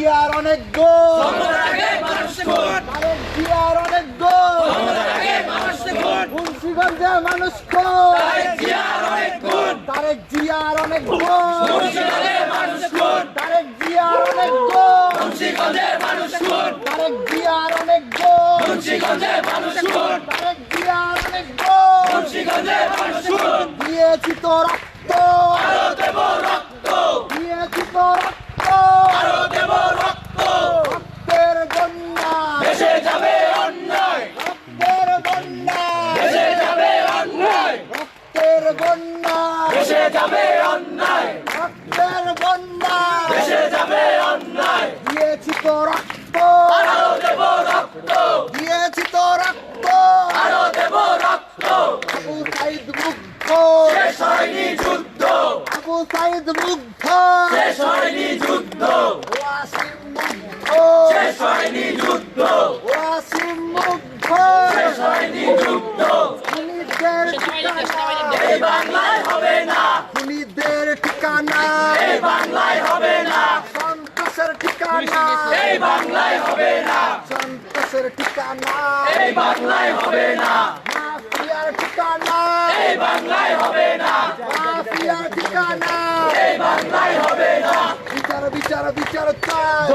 জিয়ার অনেক গোল, জিয়ার অনেক গোল, মুন্সিগঞ্জে মানুষ কোন, তারেক জিয়ার অনেক গোল, তারেক জিয়ার অনেক গোল, তারেক জিয়ার অনেক গোল, তারেক জিয়ার অনেক গোল, দিয়েছি তো রক্ত, দিয়েছি তো রক্ত, রক্তের বন্যা, রক্তের বন্যা, রক্তের বন্যা, রক্তের বন্যা, দিয়েছি তো রক্ত, দিয়েছি তো রক্ত, আবু সাইদ মুগ্ধ, আবু সাইদ মুগ্ধ, ওয়াসিম মুগ্ধ, ওয়াসিম মুগ্ধ, খুনিদের ঠিকানা, খুনিদের ঠিকানা, সন্ত্রাসের ঠিকানা, সন্ত্রাসের ঠিকানা, মাফিয়ার ঠিকানা, মাফিয়ার ঠিকানা, বিচার বিচার বিচার চাই,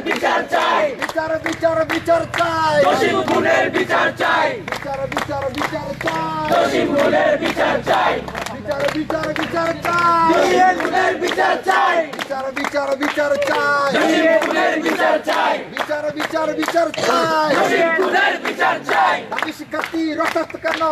বিচার চাই, বিচার বিচার বিচার চাই, দোষী খুনের বিচার চাই, বিচার বিচার বিচার চাই, দোষী খুনের বিচার চাই, বিচার বিচার বিচার চাই, দোষী খুনের বিচার চাই, বিচার বিচার বিচার চাই, দোষী খুনের বিচার চাই, বিচার বিচার বিচার চাই, দোষী খুনের বিচার চাই, আমি শিক্ষার্থী রক্তাক্ত কেন,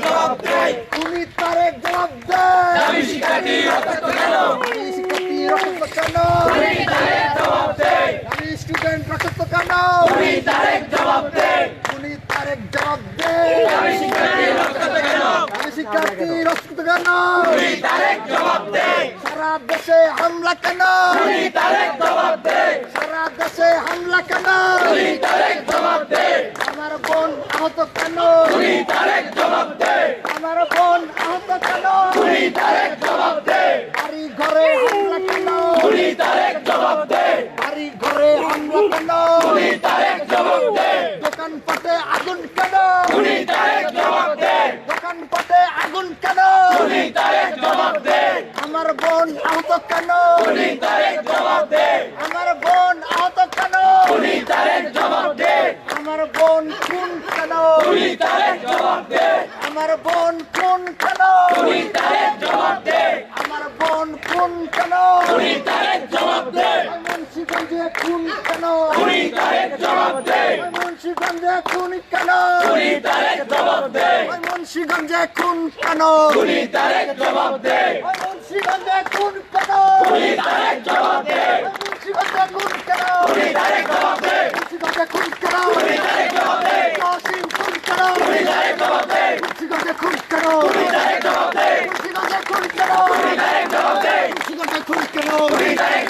জবাব দেই, তুমি তারেক জবাব দেয়, আমি শিক্ষার্থী রক্তাক্ত কেন, আমি শিক্ষার্থী রক্তাক্ত কেন, তুমি তারেক জবাব দেই, আমি স্টুডেন্ট রক্তাক্ত কেন, তুমি তারেক জবাব দেই, তুমি তারেক জবাব দেয়, আমি শিক্ষার্থী রক্তাক্ত কেন, আমি শিক্ষার্থী রক্তাক্ত কেন, তুমি তারেক জবাব দেই, সারা দেশে হামলা কেন, তুমি তারেক জবাব দেই, সারা দেশে হামলা কেন, তুমি তারেক জবাব দেই, আমার বোন আহত কেন, তুমি তারেক জবাব দেই, আমার বোন আহত কেন, তুমি তারেক জবাব দেই, বাড়ি ঘরে হামলা কেন, তুমি তারেক জবাব দেই, বাড়ি ঘরে হামলা কেন, তুমি তারেক জবাব দেই, দোকানপাটে আগুন কেন, তুমি তারেক জবাব দেই, দোকানপাটে আগুন কেন, তুমি তারেক জবাব দেই, আমার বোন আহত কেন, তুমি তারেক জবাব দেই, আমার বোন আহত কেন, তুমি তারেক জবাব দেই, আমার বোন খুন কেন, তুমি তারেক জবাব দেই, আমার বোন খুন কেন, তুমি তারেক জবাব দেই, আমার বোন খুন কেন, তুমি তারেক জবাব দেই, মুন্সিগঞ্জে খুন কেন, তুমি তারেক জবাব দেই, মুন্সিগঞ্জে খুন কেন, তুমি তারেক জবাব দেই, মুন্সিগঞ্জে খুন কেন, তুমি তারেক জবাব দেই, মুন্সিগঞ্জে খুন কেন, তুমি তারেক জবাব দেই, মুন্সিগঞ্জে খুন কেন, তুমি তারেক জবাব দেই, মুন্সিগঞ্জে খুন কেন, তুমি তারেক জবাব দেই, জসিম খুন কেন, তুমি তারেক জবাব দেই, মুন্সিগঞ্জে খুন কেন, তুমি তারেক জবাব দেই, মুন্সিগঞ্জে খুন কেন, তুমি তারেক জবাব দেই, মুন্সিগঞ্জে খুন কেন, তুমি তারেক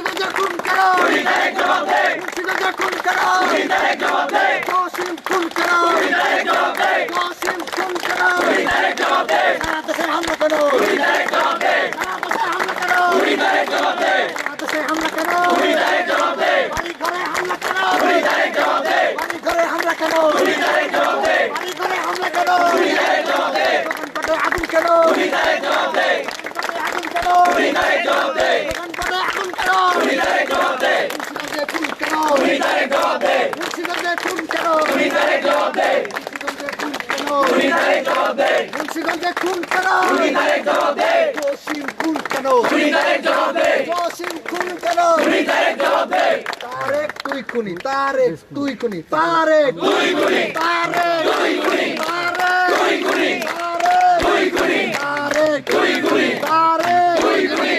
জবাব দেই, মুন্সিগঞ্জে খুন কেন, তুমি তারেক জবাব দেই, মুন্সিগঞ্জে খুন কেন, তুমি তারেক জবাব দেই, জসিম খুন কেন, তুমি তারেক জবাব দেই, জসিম খুন কেন, তুমি তারেক জবাব দেই, সারা দেশে হামলা কেন, তুমি তারেক জবাব দেই, সারা দেশে হামলা কেন, তুমি তারেক জবাব দেই, সারা দেশে হামলা কেন, তুমি তারেক জবাব দেই, বাড়ি ঘরে হামলা কেন, তুমি তারেক জবাব দেই, বাড়ি ঘরে হামলা কেন, তুমি তারেক জবাব দেই, বাড়ি ঘরে হামলা কেন, তুমি তারেক জবাব দেই, দোকানপাটে আগুন কেন, তুমি তারেক জবাব দেই, দোকানপাটে আগুন কেন, তুমি তারেক জবাব দেই, দোকানপাটে আগুন কেন, তুমি তারেক জবাব দেই, মুন্সিগঞ্জে খুন কেন, তুমি তারেক জবাব দেই, মুন্সিগঞ্জে খুন কেন, তুমি তারেক জবাব দেই, মুন্সিগঞ্জে খুন কেন, তুমি তারেক জবাব দেই, মুন্সিগঞ্জে খুন কেন, তুমি তারেক জবাব দেই, জসিম খুন কেন, তুমি তারেক জবাব দেই, জসিম খুন কেন, তুমি তারেক জবাব দেই, তারেক তুই খুনি, তারেক তুই খুনি, তারেক তুই খুনি, তারেক তুই খুনি, তারেক তুই খুনি, তারেক তুই খুনি, তারেক তুই খুনি, তারেক তুই খুনি,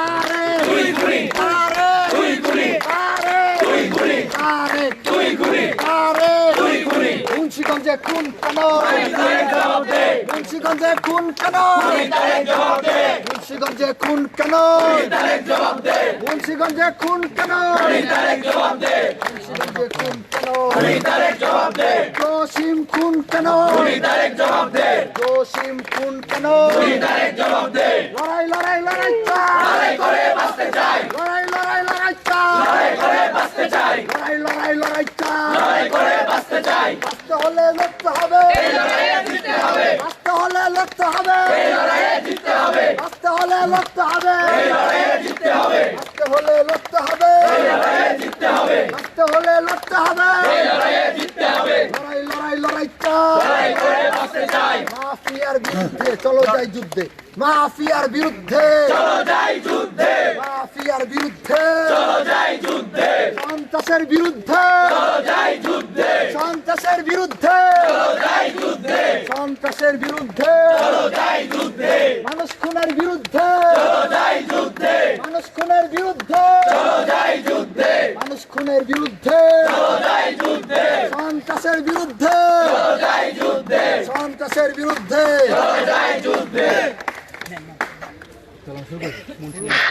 তারেক তুই খুনি, তারেক তুই খুনি, তারেক তুই খুনি, তারেক তুই খুনি, তারেক তুই খুনি, তারেক তুই খুনি, মুন্সিগঞ্জে খুন কেন, তুমি তারেক জবাব দেই, মুন্সিগঞ্জে খুন কেন, তুমি তারেক জবাব দেই, মুন্সিগঞ্জে খুন কেন, তুমি তারেক জবাব দেই, মুন্সিগঞ্জে খুন কেন, তুমি তারেক জবাব দেই, মুন্সিগঞ্জে খুন কেন, তুমি তারেক জবাব দেই, জসিম খুন কেন, তুমি তারেক জবাব দেই, জসিম খুন কেন, তুমি তারেক জবাব দেই, লড়াই লড়াই লড়াই চাই, লড়াই করে বাঁচতে চাই লড়াই লড়াই লড়াই চাই লড়াই করে বাঁচতে চাই লড়াই লড়াই লড়াই চাই লড়াই করে বাঁচতে চাই বাঁচতে হলে লড়তে হবে এই লড়াইয়ে জিততে হবে বাঁচতে হলে লড়তে হবে এই লড়াইয়ে জিততে হবে বাঁচতে হলে লড়তে হবে এই লড়াইয়ে জিততে হবে বাঁচতে হলে লড়তে হবে এই লড়াইয়ে জিততে হবে বাঁচতে হলে লড়তে হবে এই লড়াইয়ে জিততে হবে লড়াই লড়াই লড়াই চাই লড়াই করে বাঁচতে চাই মাফিয়ার বিরুদ্ধে চলো যাই যুদ্ধে মাফিয়ার বিরুদ্ধে চলো যাই যুদ্ধে মাফিয়ার বিরুদ্ধে চলো যাই যুদ্ধে সন্ত্রাসের বিরুদ্ধে চলো যাই যুদ্ধে সন্ত্রাসের বিরুদ্ধে চলো যাই যুদ্ধে সন্ত্রাসের বিরুদ্ধে চলো যাই যুদ্ধে মানুষ খুনের বিরুদ্ধে চলো যাই যুদ্ধে মানুষ খুনের বিরুদ্ধে চলো যাই যুদ্ধে মানুষ খুনের বিরুদ্ধে চলো যাই যুদ্ধে সন্ত্রাসের বিরুদ্ধে চলো যাই যুদ্ধে সন্ত্রাসের বিরুদ্ধে চলো যাই যুদ্ধে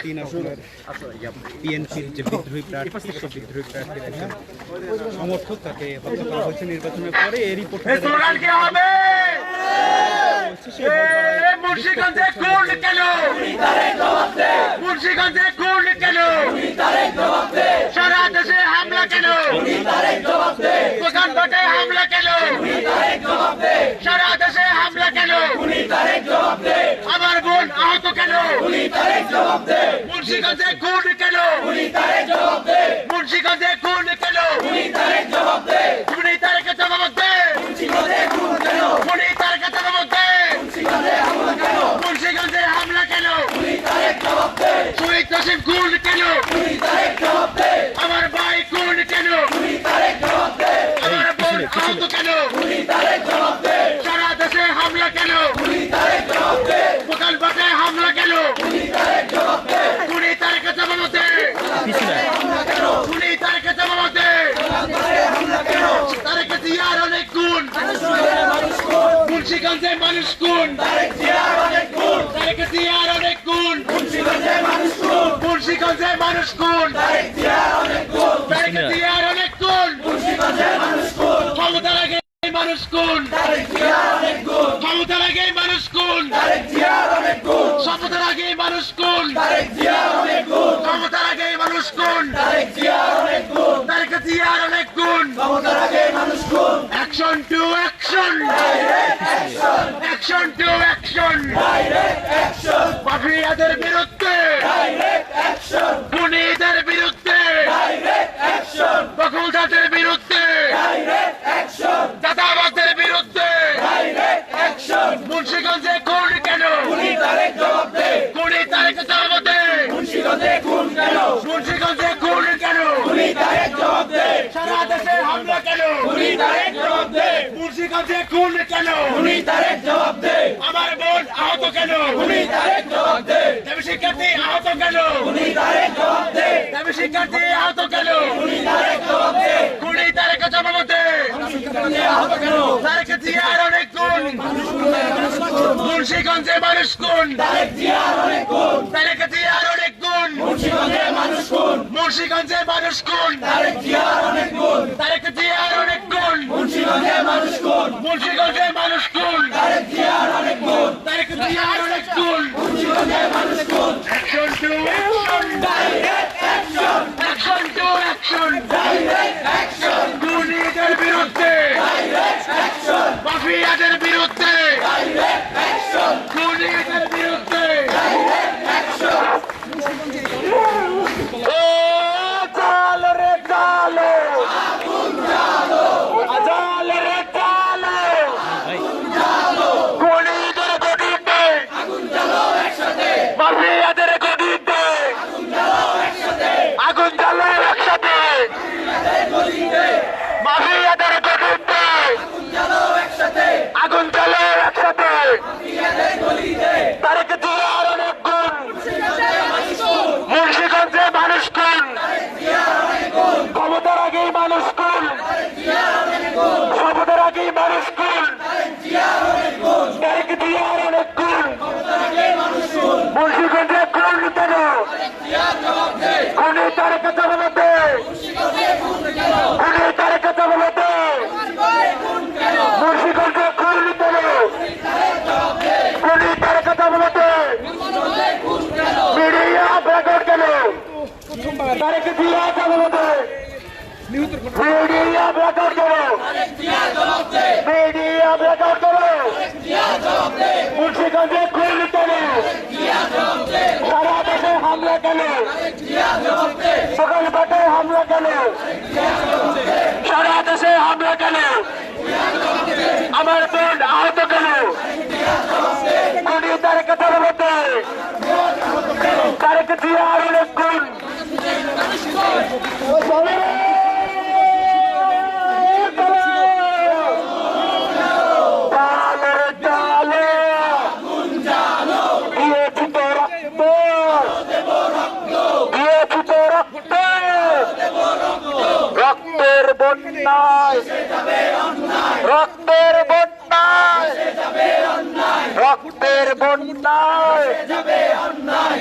তিন আসনের পিএনপির যে বিদ্রোহী প্রার্থী সেই বিদ্রোহী প্রার্থীর একজন সমর্থক তাকে হত্যা করা হয়েছে নির্বাচনের পরে এরই স্লোগান কি হবে মুন্সিগঞ্জে খুন কেন মুন্সিগঞ্জে খুন কেন সারা দেশে হামলা কেন দোকানপাটে হামলা কেন সারা দেশে হামলা কেন আমার বোন আহত কেন মুন্সিগঞ্জে খুন কেন মুন্সিগঞ্জে খুন কেন উনি তারেক জবাব দে উনি তারেক জবাব দে মুন্সিগঞ্জে হামলা কেন শহীদ কাসিম খুন কেন আমার ভাই খুন কেন আমার বোন আহত কেন সারা দেশে হামলা কেন দোকানপাটে হামলা কেন উনি তারেক জবাব দে উনি তারেক জবাব দে তারেক জিয়ার অনেক গুণ মুন্সিগঞ্জে মানুষ গুণ তারেক জিয়ার অনেক গুণ মুন্সিগঞ্জে মানুষ গুণ তারেক জিয়ার অনেক গুণ ক্ষমতা লাগে মানুষ গুণ ক্ষমতা লাগে মানুষ গুণ শপথের আগে মানুষ গুণ ক্ষমতার আগে মানুষ গুণ তারেক জিয়ার অনেক গুণ action to action action to action মাফিয়াদের বিরুদ্ধে খুনিদের বিরুদ্ধে দখলদারদের বিরুদ্ধে দাদাবাদের বিরুদ্ধে মুন্সিগঞ্জে খুন কেন খুনি তারেক জবাব দে মুন্সিগঞ্জে খুন কেন সারা দেশে হামলা কেন মুন্সিগঞ্জে খুন কেন আমার বোন আহত কেন দেবী শিক্ষার্থী আহত কেন দেবী শিক্ষার্থী আহত কেন খুনি তারেক জবাব দে তারেক জিয়ার অনেক গুণ মুন্সিগঞ্জে মানুষ গুণ তারেক জিয়ার অনেক গুণ মুন্সিগঞ্জে মানুষ গুণ তারেক জিয়ার অনেক গুণ মুন্সিগঞ্জে মানুষ গুণ তারেক জিয়ার অনেক গুণ অ্যাকশন টু অ্যাকশন খুনিদের বিরুদ্ধে মাফিয়াদের বিরুদ্ধে খুনিদের বিরুদ্ধে চাল রে চালো চাল রে চালো খুনিদের বিরুদ্ধে তারেক জিয়া জবাবে মিডিয়া ব্যাকআউট করো মিডিয়া ব্যাকআউট করো মুন্সিগঞ্জে খুন কেন সারা দেশে হামলা কেন সকালপাটে হামলা কেন সারা দেশে হামলা কেন আমার বোন আহত কেন খুনি তারেক জবাবে তারেক জিয়া অনেক খুন রক্তের বন্যায় রক্তের বন্যায় রক্তের বন্যায়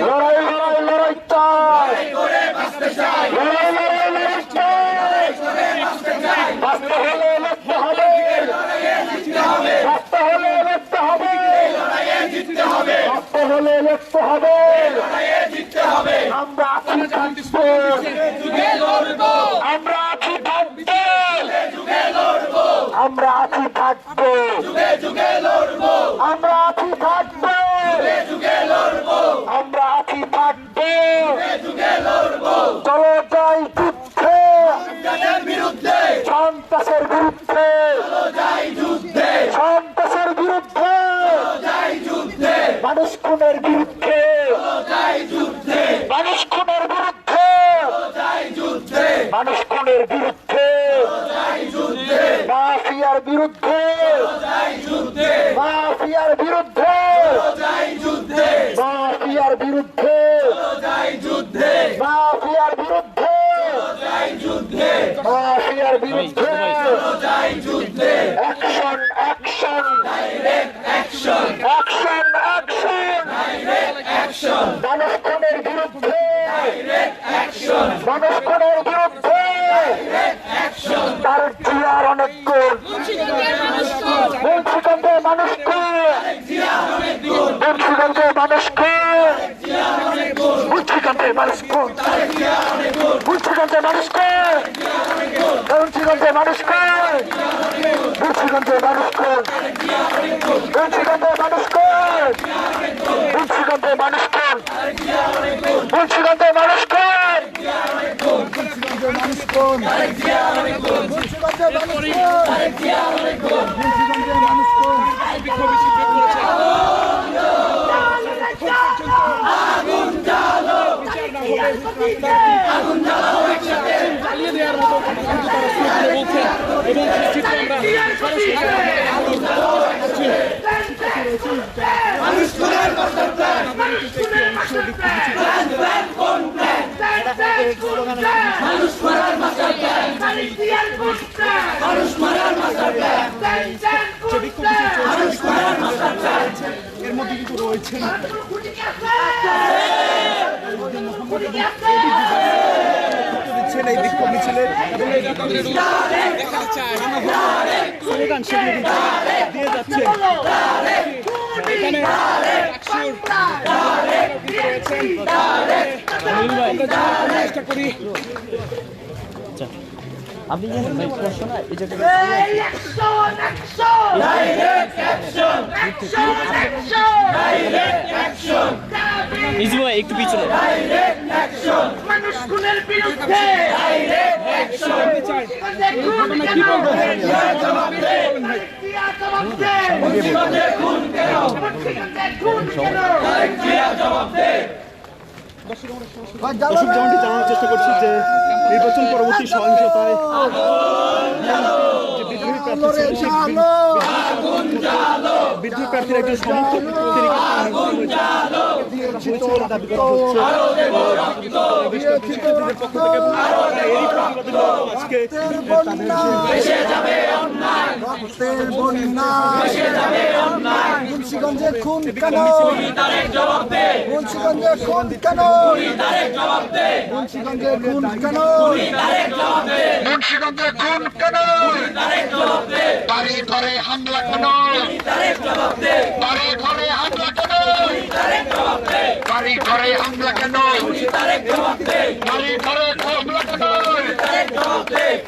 লড়াই লড়াই লড়াই চাই লড়াই লড়াই লড়াই চাই বাঁচতে হলে লড়তে হবে বাঁচতে হলে লড়তে হবে বাঁচতে হলে লড়তে হবে আমরা আছি থাকবো আমরা আছি থাকবো আমরা আছি থাকবো আমরা আছি থাকবো আমরা আছি থাকবো চলো যাই যুদ্ধে সন্ত্রাসের বিরুদ্ধে সন্ত্রাসের বিরুদ্ধে মানুষ খুনের বিরুদ্ধে মানুষ খুনের বিরুদ্ধে মানুষ খুনের বিরুদ্ধে মাফিয়ার বিরুদ্ধে মাফিয়ার বিরুদ্ধে মাফিয়ার বিরুদ্ধে মাফিয়ার বিরুদ্ধে মাফিয়ার বিরুদ্ধে অ্যাকশন অ্যাকশন অ্যাকশন অ্যাকশন মানুষ খুনের বিরুদ্ধে মানুষ খুনের বিরুদ্ধে তারেক জিয়ার অনেক গুণ মুন্সিগঞ্জে মানুষকে মুন্সিগঞ্জে মানুষকে মুন্সিগঞ্জে মানুষকে মুন্সিগঞ্জে মানুষকে মুন্সিগঞ্জে মানুষকে মুন্সিগঞ্জে মানুষকে মুন্সিগঞ্জে মানুষকে মুন্সিগঞ্জে মানুষকে মুন্সিগঞ্জে মানুষকে চালিয়ে দেওয়ার মতো এর মধ্যে কিন্তু রয়েছেন এই বিক্ষোভ মিছিলে এবং স্লোগান সেগুলো দিয়ে যাচ্ছে এখানে চেষ্টা করি আপনি জানেন ভাই প্রশ্ন না এই জায়গায় ইজি ভাই একটু পিছনে মানুষ খুনের বিরুদ্ধে কি বলবো দর্শক যেমনটি জানানোর চেষ্টা করছি যে নির্বাচন পরবর্তী সহিংসতায় যে বিদ্রোহী প্রার্থী ছিল বিদ্রোহী প্রার্থীর একজন সমর্থক দাবি করা হচ্ছে পক্ষ থেকে আজকে মুন্সিগঞ্জে খুন কেন মুন্সিগঞ্জে খুন কেন মুন্সিগঞ্জে খুন কেন মুন্সিগঞ্জে খুন কেন বাড়ি ঘরে হামলা কেন বাড়ি ঘরে হামলা কেন বাড়ি ঘরে হামলা কেন? বাড়ি ঘরে হামলা কেন?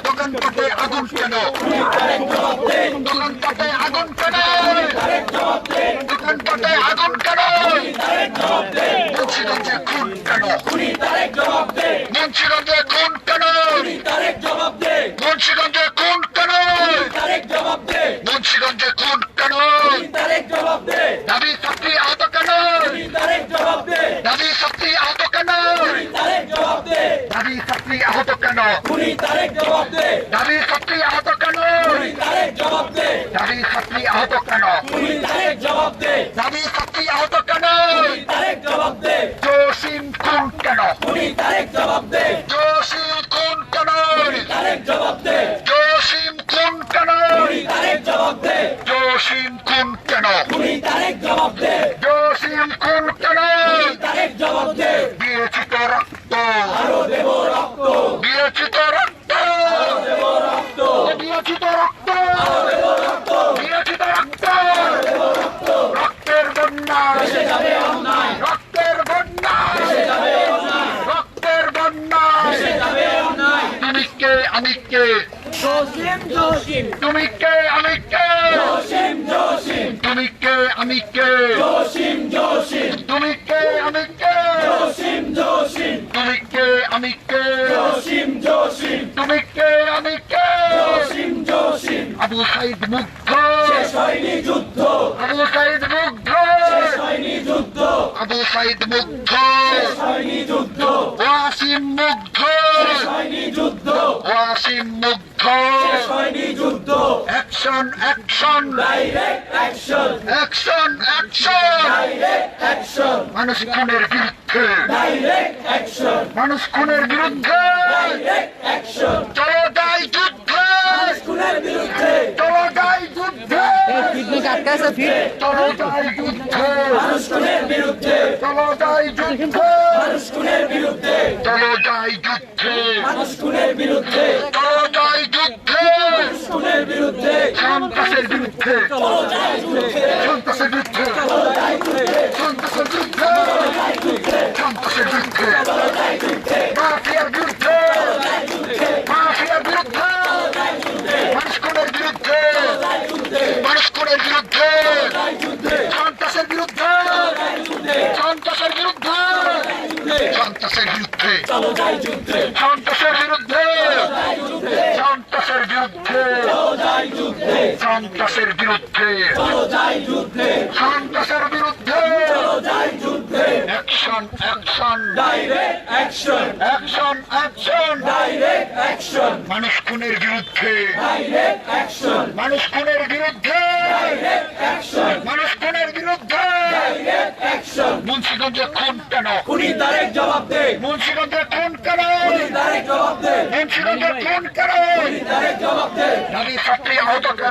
দোকানপাটে আগুন কেন? দোকানপাটে আগুন কেন? দোকানপাটে আগুন কেন? মুন্সিগঞ্জে খুন কেন? মুন্সিগঞ্জে খুন কেন? মুন্সিগঞ্জে খুন কেন? মুন্সিগঞ্জে খুন কেন? দাবি ছাত্রী আহত কেন? দাবি ছাত্রী আহত কেন? দাবি ছাত্রী আহত কেন? দাবি ছাত্রী আহত কেন? দাবি ছাত্রী আহত কেন? দাবি ছাত্রী আহত কেন? জসিম খুন কেন? জসিম খুন কেন? জসিম খুন কেন? জসিম খুন কেন? জসিম খুন কেন? দিয়েছি তো রক্ত, দিয়েছি তো রক্ত, দিয়েছি তো রক্ত, দিয়েছি তো রক্ত, রক্তের বন্যা, রক্তের বন্যা, রক্তের বন্যা। তুমি কে আমি কে? তুমি কে আমি কে? তুমি কে আমি কে? তুমি কে আমি কে? তুমি কে আমি কে? তুমি কে আমি কে? আবু সাইদ মুগ্ধ, আবু সাইদ মুগ্ধ, আবু সাইদ মুগ্ধ, ওয়াসিম মুগ্ধ, ওয়াসিম মুগ্ধ। অ্যাকশন অ্যাকশন অ্যাকশন অ্যাকশন মানুষ খুনের বিরুদ্ধে, মানুষ খুনের বিরুদ্ধে চলো যাই যুদ্ধে, চলো যাই যুদ্ধে, চলো যাই যুদ্ধে, চলো যাই যুদ্ধে, চলো যাই যুদ্ধে, চলো যাই যুদ্ধে, সন্ত্রাসের বিরুদ্ধে, সন্ত্রাসের বিরুদ্ধে, সন্ত্রাসের বিরুদ্ধে, সন্ত্রাসের বিরুদ্ধে, মাফিয়ার বিরুদ্ধে, মাফিয়ার বিরুদ্ধে, মানুষ খুনের বিরুদ্ধে, মানুষ খুনের বিরুদ্ধে, সন্ত্রাসের বিরুদ্ধে, সন্ত্রাসের বিরুদ্ধে, সন্ত্রাসের বিরুদ্ধে, সন্ত্রাসের বিরুদ্ধে, সন্ত্রাসের বিরুদ্ধে, সন্ত্রাসের বিরুদ্ধে, সন্ত্রাসের বিরুদ্ধে, অ্যাকশন অ্যাকশন অ্যাকশন অ্যাকশন মানুষ খুনের বিরুদ্ধে, মানুষ খুনের বিরুদ্ধে, মানুষ খুনের বিরুদ্ধে। মুন্সিগঞ্জে খুন কেন? মুন্সিগঞ্জে খুন কেন? মুন্সিগঞ্জে খুন কেন? দাবি ছাত্রী আহত কেন?